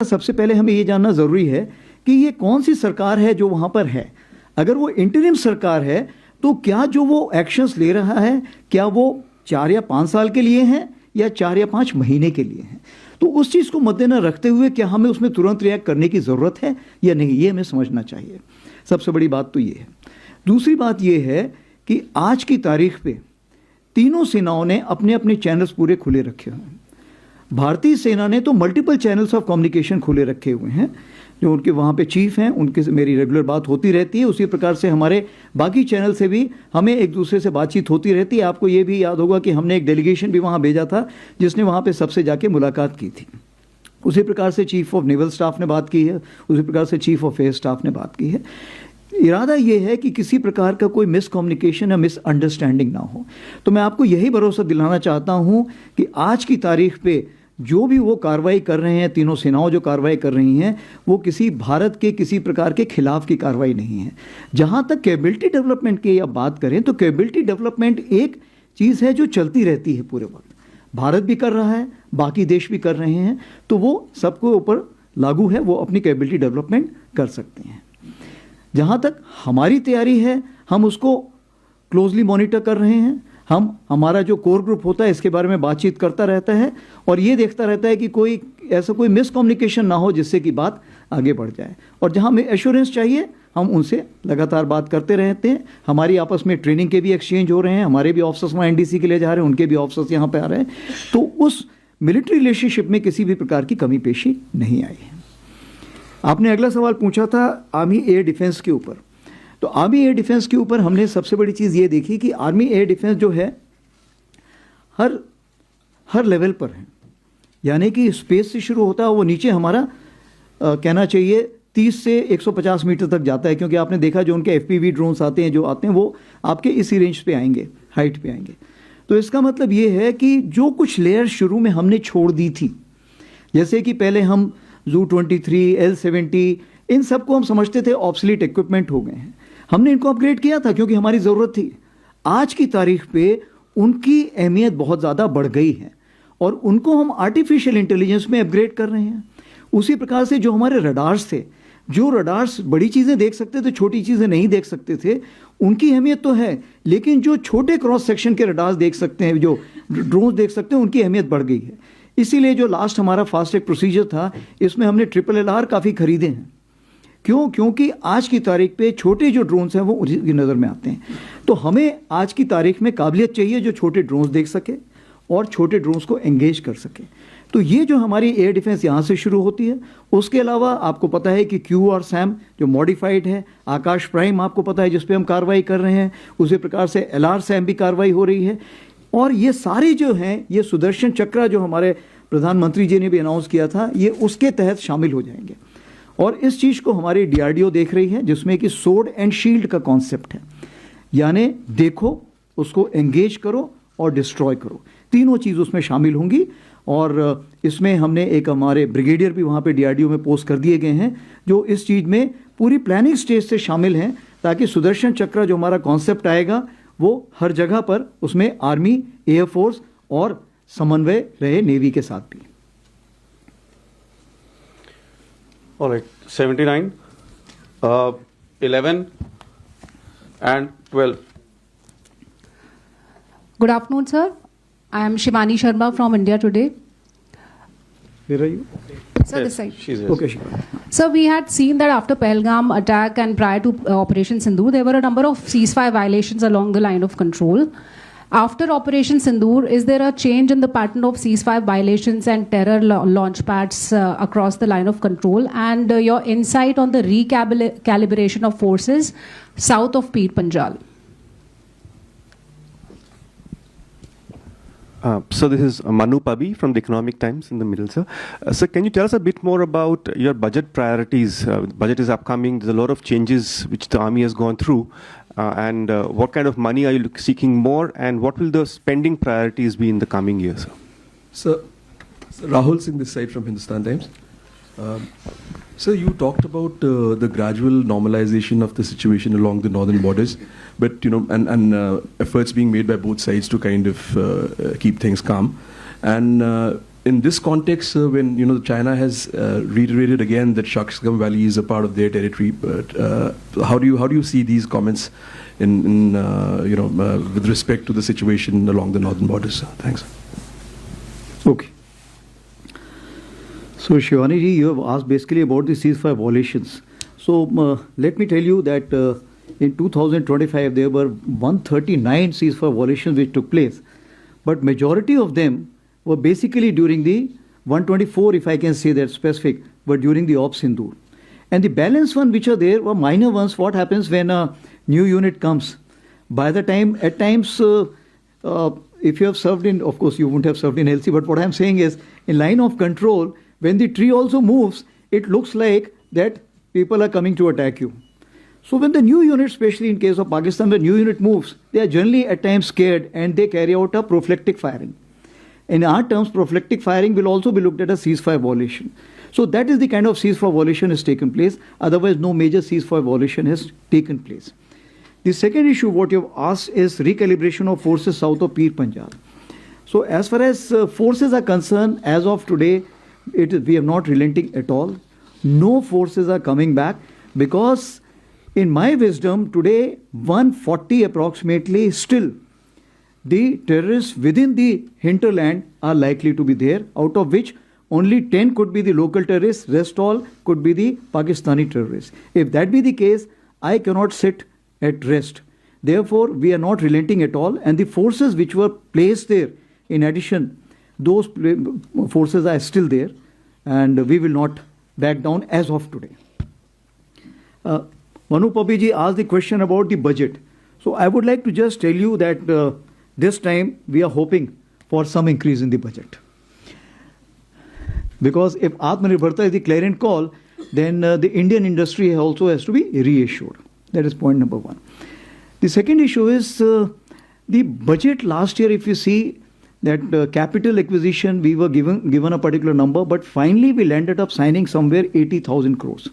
सबसे पहले हमें ये जानना ज़रूरी है कि ये कौन सी सरकार है जो वहाँ पर है। अगर वो इंटरिम सरकार है तो क्या जो वो एक्शंस ले रहा है क्या वो 4 या 5 साल के लिए हैं या 4 या 5 महीने के लिए हैं। तो उस चीज़ को मद्देनजर रखते हुए क्या हमें उसमें तुरंत रिएक्ट करने की ज़रूरत है या नहीं, ये हमें समझना चाहिए। सबसे बड़ी बात तो ये है। दूसरी बात ये है कि आज की तारीख पे तीनों सेनाओं ने अपने अपने चैनल्स पूरे खुले रखे हुए हैं। भारतीय सेना ने तो मल्टीपल चैनल्स ऑफ कम्युनिकेशन खुले रखे हुए हैं, जो उनके वहाँ पे चीफ हैं उनके से मेरी रेगुलर बात होती रहती है। उसी प्रकार से हमारे बाकी चैनल से भी हमें एक दूसरे से बातचीत होती रहती है। आपको ये भी याद होगा कि हमने एक डेलीगेशन भी वहाँ भेजा था जिसने वहाँ पे सबसे जाके मुलाकात की थी। उसी प्रकार से चीफ ऑफ नेवल स्टाफ ने बात की है, उसी प्रकार से चीफ ऑफ एयर स्टाफ ने बात की है। इरादा ये है कि किसी प्रकार का कोई मिसकम्युनिकेशन या मिसअंडरस्टैंडिंग ना हो। तो मैं आपको यही भरोसा दिलाना चाहता हूँ कि आज की तारीख पे जो भी वो कार्रवाई कर रहे हैं, तीनों सेनाओं जो कार्रवाई कर रही हैं, वो किसी भारत के किसी प्रकार के खिलाफ की कार्रवाई नहीं है। जहाँ तक कैपेबिलिटी डेवलपमेंट की आप बात करें तो कैपेबिलिटी डेवलपमेंट एक चीज़ है जो चलती रहती है पूरे वक्त। भारत भी कर रहा है, बाकी देश भी कर रहे हैं, तो वो सबको ऊपर लागू है, वो अपनी कैपेबिलिटी डेवलपमेंट कर सकते हैं। जहाँ तक हमारी तैयारी है हम उसको क्लोजली मॉनिटर कर रहे हैं। हमारा जो कोर ग्रुप होता है इसके बारे में बातचीत करता रहता है और ये देखता रहता है कि कोई ऐसा कोई मिसकम्युनिकेशन ना हो जिससे कि बात आगे बढ़ जाए। और जहाँ हमें एश्योरेंस चाहिए हम उनसे लगातार बात करते रहते हैं। हमारी आपस में ट्रेनिंग के भी एक्सचेंज हो रहे हैं, हमारे भी ऑफिसर्स वहाँ एनडीसी के लिए जा रहे हैं, उनके भी ऑफिसर्स यहाँ पे आ रहे हैं। तो उस मिलिट्री रिलेशनशिप में किसी भी प्रकार की कमी पेशी नहीं आई है। आपने अगला सवाल पूछा था आर्मी एयर डिफेंस के ऊपर। तो आर्मी एयर डिफेंस के ऊपर हमने सबसे बड़ी चीज़ ये देखी कि आर्मी एयर डिफेंस जो है हर लेवल पर है, यानी कि स्पेस से शुरू होता है, वो नीचे हमारा कहना चाहिए 30 से 150 मीटर तक जाता है। क्योंकि आपने देखा जो उनके FPV ड्रोन्स आते हैं जो आते हैं वो आपके इसी रेंज पे आएंगे, हाइट पे आएंगे। तो इसका मतलब ये है कि जो कुछ लेयर शुरू में हमने छोड़ दी थी, जैसे कि पहले हम Zu-23, L-70 इन सबको हम समझते थे ऑब्सलीट इक्विपमेंट हो गए हैं, हमने इनको अपग्रेड किया था क्योंकि हमारी ज़रूरत थी। आज की तारीख पे उनकी अहमियत बहुत ज़्यादा बढ़ गई है और उनको हम आर्टिफिशियल इंटेलिजेंस में अपग्रेड कर रहे हैं। उसी प्रकार से जो हमारे रडार्स थे, जो रडार्स बड़ी चीज़ें देख सकते थे, छोटी चीज़ें नहीं देख सकते थे, उनकी अहमियत तो है, लेकिन जो छोटे क्रॉस सेक्शन के रडार्स देख सकते हैं, जो ड्रोन देख सकते हैं, उनकी अहमियत बढ़ गई है। इसीलिए जो लास्ट हमारा फास्ट ट्रैक प्रोसीजर था इसमें हमने LLR काफ़ी खरीदे हैं। क्यों? क्योंकि आज की तारीख पे छोटे जो ड्रोन्स हैं वो उनकी नज़र में आते हैं। तो हमें आज की तारीख में काबिलियत चाहिए जो छोटे ड्रोन्स देख सके और छोटे ड्रोन्स को एंगेज कर सके। तो ये जो हमारी एयर डिफेंस यहाँ से शुरू होती है। उसके अलावा आपको पता है कि QR-SAM जो मॉडिफाइड है, आकाश प्राइम आपको पता है जिस पे हम कार्रवाई कर रहे हैं, उसी प्रकार से LR-SAM भी कार्रवाई हो रही है। और ये सारे जो हैं, ये सुदर्शन चक्र जो हमारे प्रधानमंत्री जी ने भी अनाउंस किया था, ये उसके तहत शामिल हो जाएंगे। और इस चीज़ को हमारी DRDO देख रही है जिसमें कि सोर्ड एंड शील्ड का कॉन्सेप्ट है, यानी देखो, उसको एंगेज करो और डिस्ट्रॉय करो, तीनों चीज़ उसमें शामिल होंगी। और इसमें हमने एक हमारे ब्रिगेडियर भी वहाँ पे DRDO में पोस्ट कर दिए गए हैं जो इस चीज़ में पूरी प्लानिंग स्टेज से शामिल हैं, ताकि सुदर्शन चक्र जो हमारा कॉन्सेप्ट आएगा वो हर जगह पर उसमें आर्मी, एयरफोर्स और समन्वय रहे नेवी के साथ भी। All right, 79, 11 and 12. Good afternoon, sir. I am Shivani Sharma from India Today. Where are you? Sir, this side. She's here. Okay, Shivani. Sir, we had seen that after Pahalgam attack and prior to Operation Sindoor, there were a number of ceasefire violations along the line of control. After Operation Sindoor, is there a change in the pattern of ceasefire violations and terror launch pads across the line of control? And your insight on the recalibration of forces south of Peer Panjal? So this is Manu Pabi from the Economic Times in the middle, sir. Sir, can you tell us a bit more about your budget priorities? Budget is upcoming. There's a lot of changes which the army has gone through. And what kind of money are you seeking more, and what will the spending priorities be in the coming years? Sir, Rahul Singh this side from Hindustan Times. Sir, you talked about the gradual normalization of the situation along the northern borders, but efforts being made by both sides to kind of keep things calm. And in this context, when China has reiterated again that Shaksgam Valley is a part of their territory, but how do you see these comments in with respect to the situation along the northern borders? Thanks. Okay. So Shivani ji, you have asked basically about the ceasefire violations. So let me tell you that in 2025 there were 139 ceasefire violations which took place, but majority of them were basically during the 124, if I can say that specific, were during the Op Sindoor. And the balance one which are there were minor ones. What happens when a new unit comes? By the time, at times, if you have served in, of course you wouldn't have served in LC, but what I'm saying is, in line of control, when the tree also moves, it looks like that people are coming to attack you. So when the new unit, especially in case of Pakistan, when new unit moves, they are generally at times scared and they carry out a prophylactic firing. In our terms, prophylactic firing will also be looked at as ceasefire violation. So that is the kind of ceasefire violation has taken place. Otherwise, no major ceasefire violation has taken place. The second issue, what you have asked, is recalibration of forces south of Pir Panjal. So as far as forces are concerned, as of today, we are not relenting at all. No forces are coming back because, in my wisdom, today 140 approximately still the terrorists within the hinterland are likely to be there, out of which only 10 could be the local terrorists, rest all could be the Pakistani terrorists. If that be the case, I cannot sit at rest. Therefore, we are not relenting at all, and the forces which were placed there, in addition, those forces are still there, and we will not back down as of today. Manu Pabi asked the question about the budget. So I would like to just tell you that this time we are hoping for some increase in the budget. Because if Atmanirbharta is the clarion call, then the Indian industry also has to be reassured. That is point number one. The second issue is the budget last year. If you see that capital acquisition, we were given a particular number, but finally we landed up signing somewhere 80,000 crores.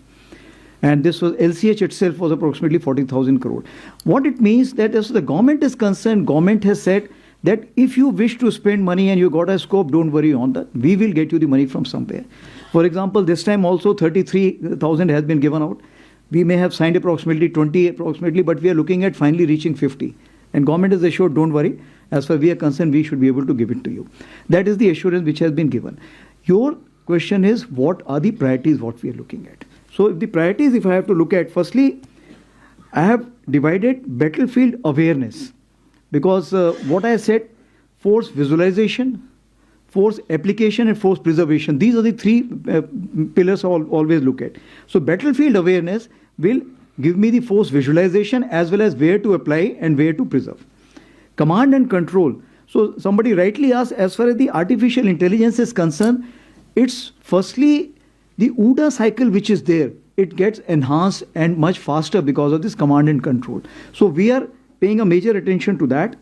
And this was LCH itself was approximately 40,000 crore. What it means that as the government is concerned, government has said that if you wish to spend money and you got a scope, don't worry on that. We will get you the money from somewhere. For example, this time also 33,000 has been given out. We may have signed approximately 20 approximately, but we are looking at finally reaching 50. And government is assured, don't worry. As far as we are concerned, we should be able to give it to you. That is the assurance which has been given. Your question is, what are the priorities what we are looking at? So the priorities, if I have to look at, firstly, I have divided battlefield awareness, because what I said, force visualization, force application and force preservation. These are the three pillars I always look at. So battlefield awareness will give me the force visualization as well as where to apply and where to preserve. Command and control. So somebody rightly asked, as far as the artificial intelligence is concerned, it's firstly the OODA cycle which is there, it gets enhanced and much faster because of this command and control. So we are paying a major attention to that.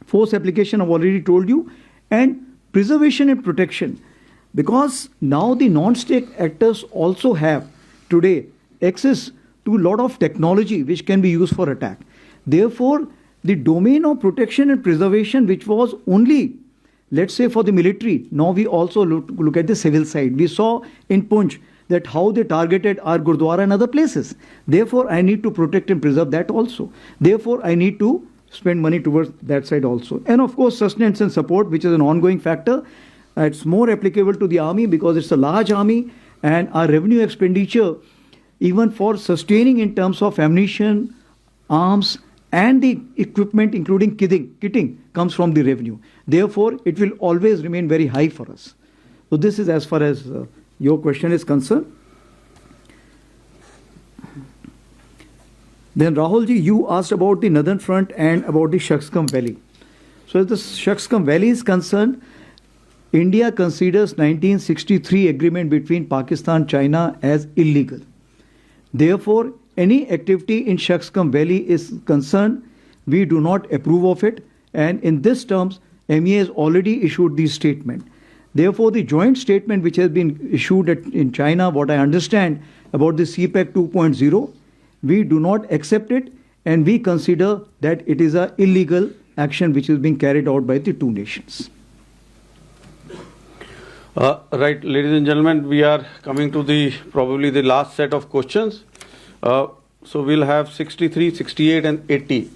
Force application, I've already told you, and preservation and protection. Because now the non-state actors also have today access to a lot of technology which can be used for attack. Therefore, the domain of protection and preservation, which was only, let's say, for the military, now we also look at the civil side. We saw in Poonch that how they targeted our Gurdwara and other places. Therefore, I need to protect and preserve that also. Therefore, I need to spend money towards that side also. And of course, sustenance and support, which is an ongoing factor. It's more applicable to the army because it's a large army, and our revenue expenditure, even for sustaining in terms of ammunition, arms, and the equipment, including kitting, comes from the revenue. Therefore, it will always remain very high for us. So this is as far as your question is concerned. Then Rahulji, you asked about the Northern Front and about the Shaksgam Valley. So as the Shaksgam Valley is concerned, India considers 1963 agreement between Pakistan and China as illegal. Therefore, any activity in Shaksgam Valley is concerned, we do not approve of it. And in this terms, MEA has already issued the statement. Therefore, the joint statement which has been issued in China, what I understand about the CPEC 2.0, we do not accept it, and we consider that it is an illegal action which is being carried out by the two nations. Right, ladies and gentlemen, we are coming to the probably the last set of questions. So we'll have 63, 68 and 80.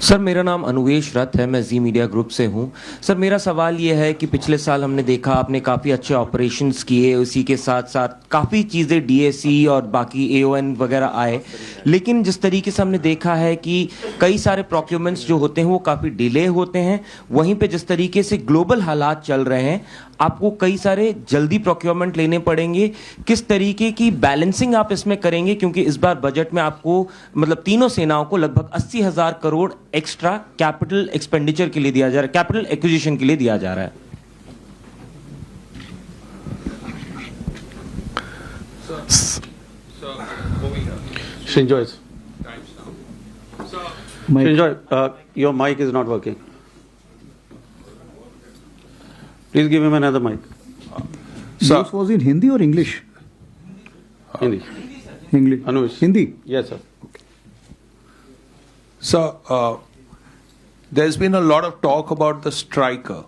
Sir मेरा नाम अनुवेश रथ है, मैं जी media group से हूं। Sir मेरा सवाल ये है कि पिछले साल हमने देखा आपने काफ़ी अच्छे ऑपरेशंस किए, उसी के साथ साथ काफ़ी चीज़ें डीएसी और बाकी एओएन वगैरह आए, लेकिन जिस तरीके से हमने देखा है कि कई सारे प्रोक्योरमेंट्स जो होते हैं वो काफ़ी डिले होते हैं। वहीं पे जिस तरीके से ग्लोबल हालात चल रहे हैं, आपको कई सारे जल्दी प्रोक्योरमेंट लेने पड़ेंगे। किस तरीके की बैलेंसिंग आप इसमें करेंगे, क्योंकि इस बार बजट में आपको मतलब तीनों सेनाओं को लगभग 80,000 करोड़ एक्स्ट्रा कैपिटल एक्सपेंडिचर के लिए दिया जा रहा है, कैपिटल एक्विजिशन के लिए दिया जा रहा है। Srinjoy. Srinjoy, your mic is not working. Please give him another mic. This was in Hindi or English? Hindi. English. Anush. Hindi. Yes, sir. So, there's been a lot of talk about the Striker.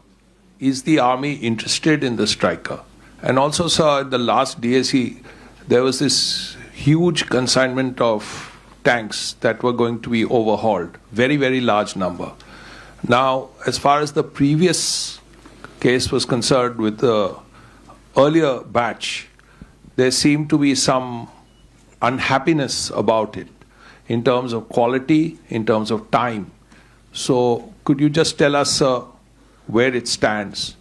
Is the army interested in the Striker? And also, sir, in the last DSE, there was this huge consignment of tanks that were going to be overhauled. Very, very large number. Now, as far as the previous case was concerned with the earlier batch, there seemed to be some unhappiness about it in terms of quality, in terms of time. So could you just tell us where it stands?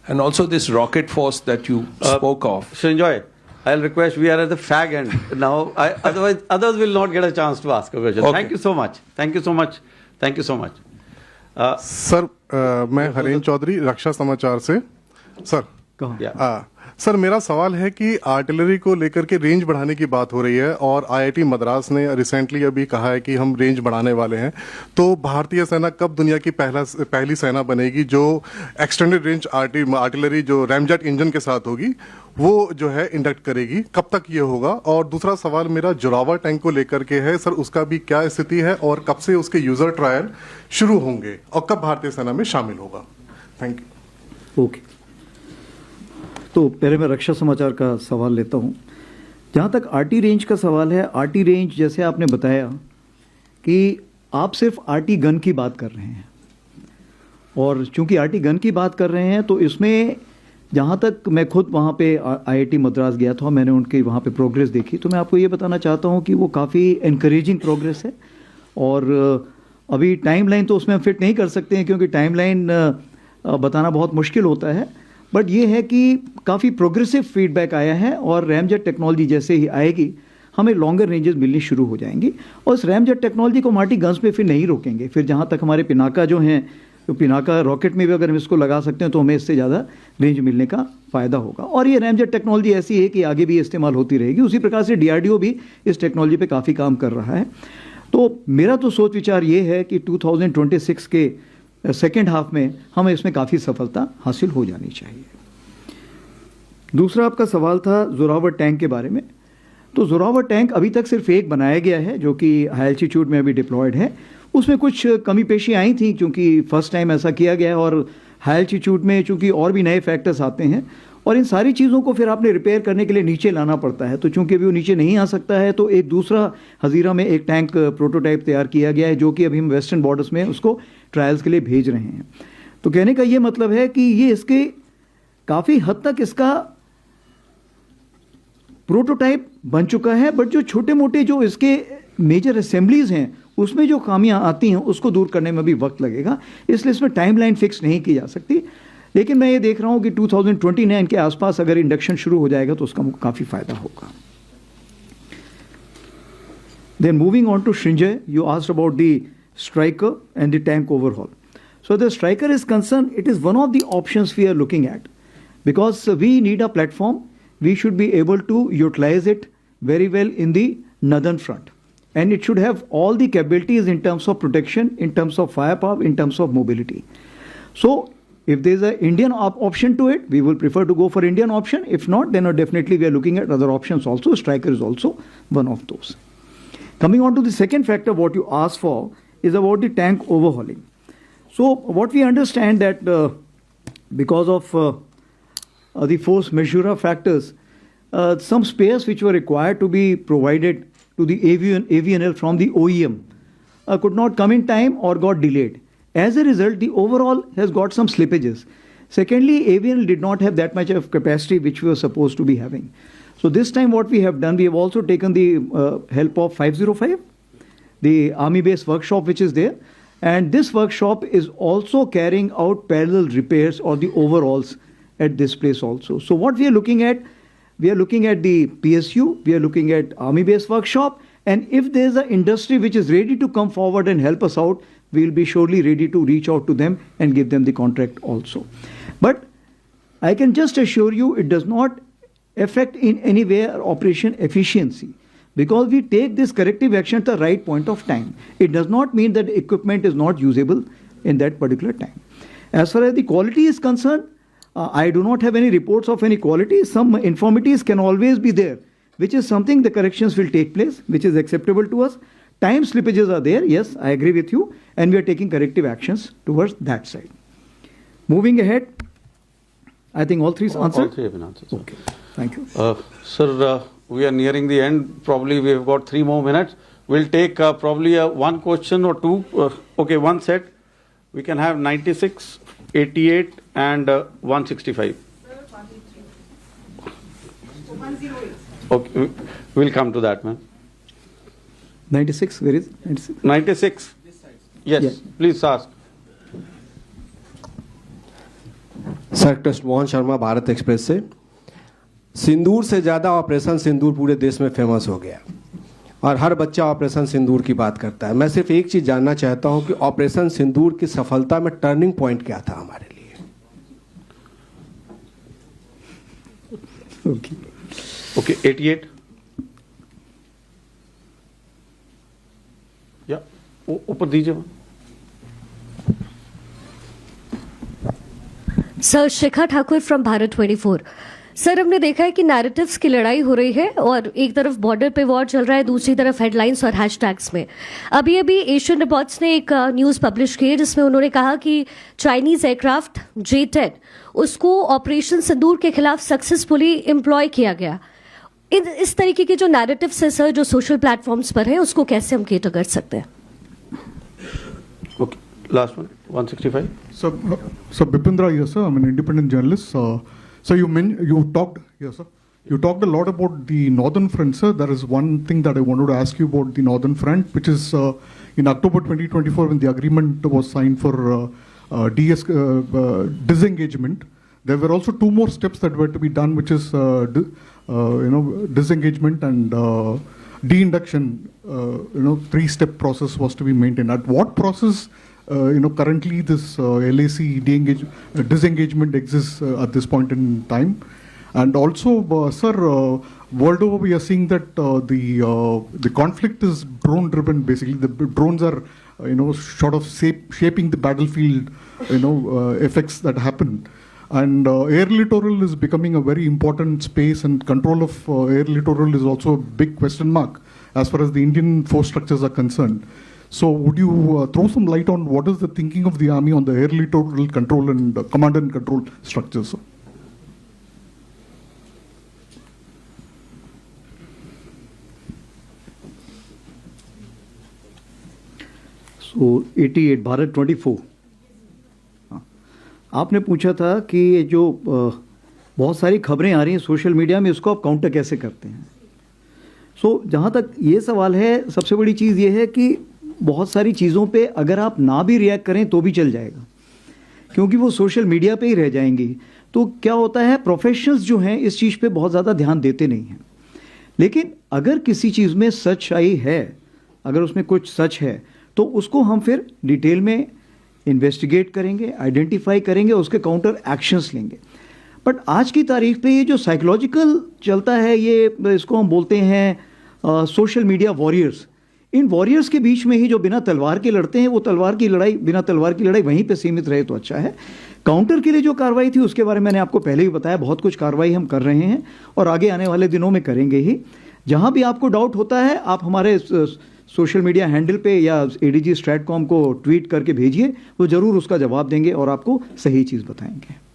And also this rocket force that you spoke of. Srinjoy, I'll request, we are at the fag end now. Otherwise, others will not get a chance to ask a question. Okay. Thank you so much. Thank you so much. Thank you so much. Sir मैं हरेन चौधरी रक्षा समाचार से। Sir Yeah. Sir मेरा सवाल है कि artillery को लेकर के रेंज बढ़ाने की बात हो रही है और आईआईटी मद्रास ने रिसेंटली अभी कहा है कि हम रेंज बढ़ाने वाले हैं। तो भारतीय सेना कब दुनिया की पहली सेना बनेगी जो एक्सटेंडेड रेंज आर्टिलरी जो रैमजेट इंजन के साथ होगी वो जो है इंडक्ट करेगी, कब तक ये होगा? और दूसरा सवाल मेरा जोरावर टैंक को लेकर के है सर, उसका भी क्या स्थिति है और कब से उसके यूजर ट्रायल शुरू होंगे और कब भारतीय सेना में शामिल होगा? Thank you. ओके, तो पहले मैं रक्षा समाचार का सवाल लेता हूं। जहां तक आरटी रेंज का सवाल है, आरटी रेंज जैसे आपने बताया कि आप सिर्फ आरटी गन की बात कर रहे हैं, और चूंकि आरटी गन की बात कर रहे हैं तो इसमें जहां तक मैं खुद वहां पे आईआईटी मद्रास गया था, मैंने उनकी वहां पे प्रोग्रेस देखी, तो मैं आपको ये बताना चाहता हूं कि वो काफ़ी इनकरेजिंग प्रोग्रेस है। और अभी टाइमलाइन तो उसमें हम फिट नहीं कर सकते हैं क्योंकि टाइमलाइन बताना बहुत मुश्किल होता है, बट ये है कि काफ़ी प्रोग्रेसिव फीडबैक आया है और रैमजेट टेक्नोलॉजी जैसे ही आएगी हमें लॉन्गर रेंजेस मिलनी शुरू हो जाएंगी। और इस रैमजेट टेक्नोलॉजी को मार्टी गन्स में फिर नहीं रोकेंगे। फिर जहाँ तक हमारे पिनाका जो हैं, तो पिनाका रॉकेट में भी अगर हम इसको लगा सकते हैं तो हमें इससे ज़्यादा रेंज मिलने का फ़ायदा होगा। और ये रैमजेट टेक्नोलॉजी ऐसी है कि आगे भी इस्तेमाल होती रहेगी। उसी प्रकार से डीआरडीओ भी इस टेक्नोलॉजी पर काफ़ी काम कर रहा है। तो मेरा तो सोच विचार ये है कि 2026 के सेकेंड हाफ में हमें इसमें काफ़ी सफलता हासिल हो जानी चाहिए। दूसरा आपका सवाल था जोरावर टैंक के बारे में। तो जोरावर टैंक अभी तक सिर्फ एक बनाया गया है जो कि हाई एल्टीट्यूड में अभी डिप्लॉयड है। उसमें कुछ कमी पेशी आई थी क्योंकि फर्स्ट टाइम ऐसा किया गया है, और हाई एल्टीट्यूड में चूंकि और भी नए फैक्टर्स आते हैं और इन सारी चीज़ों को फिर आपने रिपेयर करने के लिए नीचे लाना पड़ता है। तो चूंकि अभी वो नीचे नहीं आ सकता है तो एक दूसरा हजीरा में एक टैंक प्रोटोटाइप तैयार किया गया है जो कि अभी हम वेस्टर्न बॉर्डर्स में उसको ट्रायल्स के लिए भेज रहे हैं। तो कहने का ये मतलब है कि ये इसके काफ़ी हद तक इसका प्रोटोटाइप बन चुका है, बट जो छोटे मोटे जो इसके मेजर असेंबलीज हैं उसमें जो खामियां आती हैं उसको दूर करने में भी वक्त लगेगा, इसलिए इसमें टाइमलाइन फिक्स नहीं की जा सकती। लेकिन मैं ये देख रहा हूं कि 2029 के आसपास अगर इंडक्शन शुरू हो जाएगा तो उसका काफ़ी फायदा होगा। Then moving on to Srinjoy, you asked about the Striker and the tank overhaul. So the Striker is concerned, it is one of the options we are looking at because we need a platform. We should be able to utilize it very well in the northern front, and it should have all the capabilities in terms of protection, in terms of firepower, in terms of mobility. So if there is an Indian option to it, we will prefer to go for Indian option. If not, then definitely we are looking at other options also. Striker is also one of those. Coming on to the second factor, what you asked for is about the tank overhauling. So what we understand that because of the force majeure factors, some spares which were required to be provided to the AVNL from the OEM could not come in time or got delayed. As a result, the overall has got some slippages. Secondly, AVNL did not have that much of capacity which we were supposed to be having. So this time what we have done, we have also taken the help of 505, the army-based workshop which is there. And this workshop is also carrying out parallel repairs or the overhauls at this place also. So what we are looking at the PSU, we are looking at army-based workshop, and if there is an industry which is ready to come forward and help us out, we will be surely ready to reach out to them and give them the contract also. But I can just assure you it does not affect in any way our operation efficiency, because we take this corrective action at the right point of time. It does not mean that the equipment is not usable in that particular time. As far as the quality is concerned, I do not have any reports of any quality. Some infirmities can always be there, which is something the corrections will take place, which is acceptable to us. Time slippages are there, yes, I agree with you, and we are taking corrective actions towards that side. Moving ahead, I think all three answered? All three have been answered. Sir. Okay, thank you. Sir, we are nearing the end. Probably we have got 3 more minutes. We'll take probably one question or two. Okay, one set. We can have 96, 88 and 165. Okay, we'll come to that, man. 96, where is 96? 96. Yes, Yes. please ask. Sir, trust Mohan Sharma, Bharat express से। सिंदूर से ज़्यादा operation सिंदूर पूरे देश में famous हो गया और हर बच्चा ऑपरेशन सिंदूर की बात करता है। मैं सिर्फ एक चीज़ जानना चाहता हूं कि ऑपरेशन सिंदूर की सफलता में टर्निंग पॉइंट क्या था हमारे लिए? Okay, 88. या ऊपर दीजिए। Sir, Shikha Thakur from Bharat 24। Sir, हमने देखा है कि नैरेटिव्स की लड़ाई हो रही है और एक तरफ बॉर्डर पे वॉर चल रहा है, दूसरी तरफ हेडलाइंस और हैशटैग्स में। अभी एशियन रिपोर्ट्स ने एक न्यूज़ पब्लिश की है जिसमें उन्होंने कहा कि चाइनीज़ एयरक्राफ्ट J-10 उसको ऑपरेशन सिंदूर के खिलाफ सक्सेसफुली एम्प्लॉय किया गया। इस तरीके के जो नैरेटिव्स है सर, जो सोशल प्लेटफॉर्म्स पर है, उसको कैसे हम केटर कर सकते हैं? Okay, last one, 165. So Bipindra here, sir. I'm an independent journalist. So you talked a lot about the Northern Front, sir. There is one thing that I wanted to ask you about the Northern Front, which is in October 2024 when the agreement was signed for disengagement. There were also 2 more steps that were to be done, which is disengagement and de-induction. 3-step process was to be maintained. At what process? Currently this LAC disengagement exists at this point in time. And also, sir, world over we are seeing that the conflict is drone driven. Basically, the drones are, sort of shaping the battlefield, effects that happen. And air littoral is becoming a very important space, and control of air littoral is also a big question mark as far as the Indian force structures are concerned. So would you throw some light on what is the thinking of the army on the air littoral control and command and control structures? So 88 Bharat 24। आपने पूछा था कि ये जो बहुत सारी खबरें आ रही हैं सोशल मीडिया में, उसको आप काउंटर कैसे करते हैं। जहाँ तक ये सवाल है, सबसे बड़ी चीज़ ये है कि बहुत सारी चीज़ों पे अगर आप ना भी रिएक्ट करें तो भी चल जाएगा, क्योंकि वो सोशल मीडिया पे ही रह जाएंगी। तो क्या होता है, प्रोफेशनल्स जो हैं इस चीज़ पे बहुत ज़्यादा ध्यान देते नहीं हैं। लेकिन अगर किसी चीज़ में सच्चाई है, अगर उसमें कुछ सच है, तो उसको हम फिर डिटेल में इन्वेस्टिगेट करेंगे, आइडेंटिफाई करेंगे, उसके काउंटर एक्शंस लेंगे। बट आज की तारीख पे ये जो साइकोलॉजिकल चलता है, ये इसको हम बोलते हैं सोशल मीडिया वॉरियर्स। इन वॉरियर्स के बीच में ही जो बिना तलवार के लड़ते हैं, वो बिना तलवार की लड़ाई वहीं पे सीमित रहे तो अच्छा है। काउंटर के लिए जो कार्रवाई थी उसके बारे में मैंने आपको पहले ही बताया, बहुत कुछ कार्रवाई हम कर रहे हैं और आगे आने वाले दिनों में करेंगे ही। जहां भी आपको डाउट होता है आप हमारे सोशल मीडिया हैंडल पे या ADG Stratcom को ट्वीट करके भेजिए, वो जरूर उसका जवाब देंगे और आपको सही चीज़ बताएंगे।